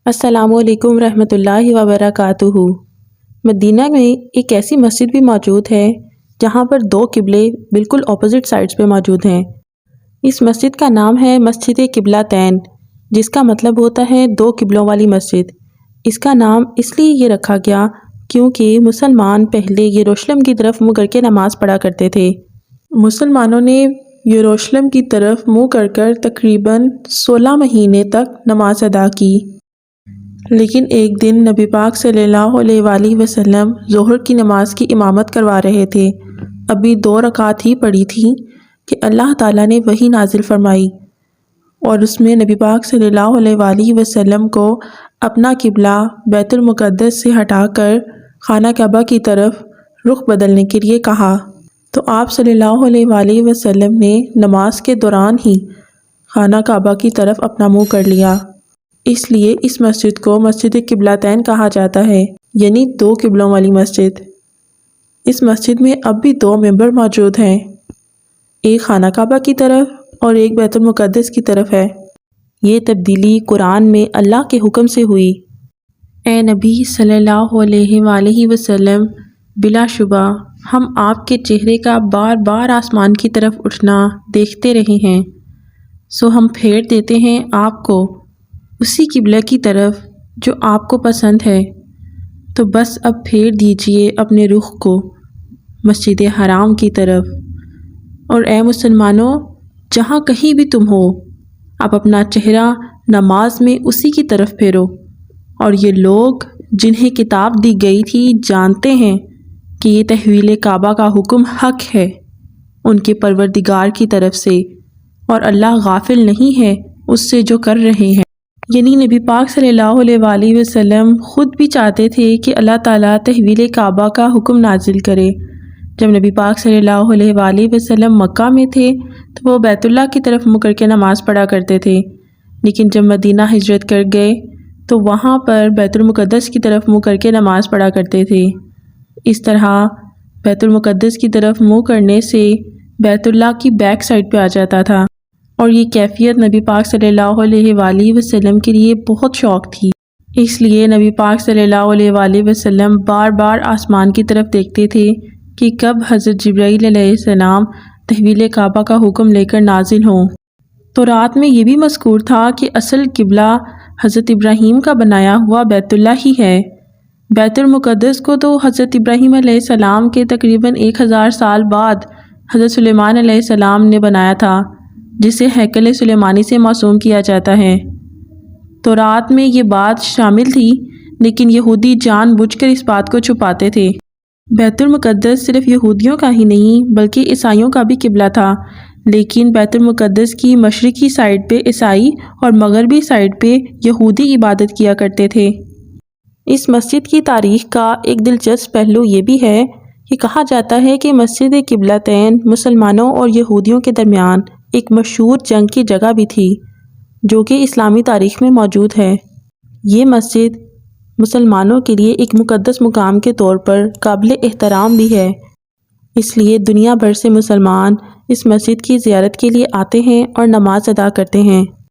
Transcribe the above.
السلام علیکم ورحمۃ اللہ وبرکاتہ۔ مدینہ میں ایک ایسی مسجد بھی موجود ہے جہاں پر دو قبلے بالکل اپوزٹ سائڈز پہ موجود ہیں۔ اس مسجد کا نام ہے مسجد قبلہ تین، جس کا مطلب ہوتا ہے دو قبلوں والی مسجد۔ اس کا نام اس لیے یہ رکھا گیا کیونکہ مسلمان پہلے یروشلم کی طرف منہ کر کے نماز پڑھا کرتے تھے۔ مسلمانوں نے یروشلم کی طرف منہ کر کر تقریباً 16 مہینے تک نماز ادا کی، لیکن ایک دن نبی پاک صلی اللہ علیہ وآلہ وسلم ظہر کی نماز کی امامت کروا رہے تھے۔ ابھی 2 رکعت ہی پڑھی تھی کہ اللہ تعالیٰ نے وحی نازل فرمائی، اور اس میں نبی پاک صلی اللہ علیہ وآلہ وسلم کو اپنا قبلہ بیت المقدس سے ہٹا کر خانہ کعبہ کی طرف رخ بدلنے کے لیے کہا۔ تو آپ صلی اللہ علیہ وآلہ وسلم نے نماز کے دوران ہی خانہ کعبہ کی طرف اپنا منہ کر لیا۔ اس لیے اس مسجد کو مسجد قبلہ تین کہا جاتا ہے، یعنی 2 قبلوں والی مسجد۔ اس مسجد میں اب بھی 2 ممبر موجود ہیں، ایک خانہ کعبہ کی طرف اور ایک بیت المقدس کی طرف ہے۔ یہ تبدیلی قرآن میں اللہ کے حکم سے ہوئی۔ اے نبی صلی اللہ علیہ وآلہ وسلم، بلا شبہ ہم آپ کے چہرے کا بار بار آسمان کی طرف اٹھنا دیکھتے رہے ہیں، سو ہم پھیر دیتے ہیں آپ کو اسی قبلہ کی طرف جو آپ کو پسند ہے، تو بس اب پھیر دیجئے اپنے رخ کو مسجد حرام کی طرف۔ اور اے مسلمانوں، جہاں کہیں بھی تم ہو، آپ اپنا چہرہ نماز میں اسی کی طرف پھیرو۔ اور یہ لوگ جنہیں کتاب دی گئی تھی جانتے ہیں کہ یہ تحویل کعبہ کا حکم حق ہے ان کے پروردگار کی طرف سے، اور اللہ غافل نہیں ہے اس سے جو کر رہے ہیں۔ یعنی نبی پاک صلی اللہ علیہ وآلہ وسلم خود بھی چاہتے تھے کہ اللہ تعالیٰ تحویل کعبہ کا حکم نازل کرے۔ جب نبی پاک صلی اللہ علیہ وآلہ وسلم مکہ میں تھے تو وہ بیت اللہ کی طرف منہ کر کے نماز پڑھا کرتے تھے، لیکن جب مدینہ ہجرت کر گئے تو وہاں پر بیت المقدس کی طرف منہ کر کے نماز پڑھا کرتے تھے۔ اس طرح بیت المقدس کی طرف منہ کرنے سے بیت اللہ کی بیک سائڈ پہ آ جاتا تھا، اور یہ کیفیت نبی پاک صلی اللہ علیہ وآلہ وسلم کے لیے بہت شوق تھی۔ اس لیے نبی پاک صلی اللہ علیہ وآلہ وسلم بار بار آسمان کی طرف دیکھتے تھے کہ کب حضرت جبرائیل علیہ السلام تحویل کعبہ کا حکم لے کر نازل ہوں۔ تو رات میں یہ بھی مذکور تھا کہ اصل قبلہ حضرت ابراہیم کا بنایا ہوا بیت اللہ ہی ہے۔ بیت المقدس کو تو حضرت ابراہیم علیہ السلام کے تقریباً 1000 سال بعد حضرت سلیمان علیہ السلام نے بنایا تھا، جسے ہیکل سلیمانی سے موسوم کیا جاتا ہے۔ تو رات میں یہ بات شامل تھی، لیکن یہودی جان بوجھ کر اس بات کو چھپاتے تھے۔ بیت المقدس صرف یہودیوں کا ہی نہیں بلکہ عیسائیوں کا بھی قبلہ تھا، لیکن بیت المقدس کی مشرقی سائڈ پہ عیسائی اور مغربی سائڈ پہ یہودی عبادت کیا کرتے تھے۔ اس مسجد کی تاریخ کا ایک دلچسپ پہلو یہ بھی ہے کہ کہا جاتا ہے کہ مسجد قبلہ تین مسلمانوں اور یہودیوں کے درمیان ایک مشہور جنگ کی جگہ بھی تھی، جو کہ اسلامی تاریخ میں موجود ہے۔ یہ مسجد مسلمانوں کے لیے ایک مقدس مقام کے طور پر قابل احترام بھی ہے، اس لیے دنیا بھر سے مسلمان اس مسجد کی زیارت کے لیے آتے ہیں اور نماز ادا کرتے ہیں۔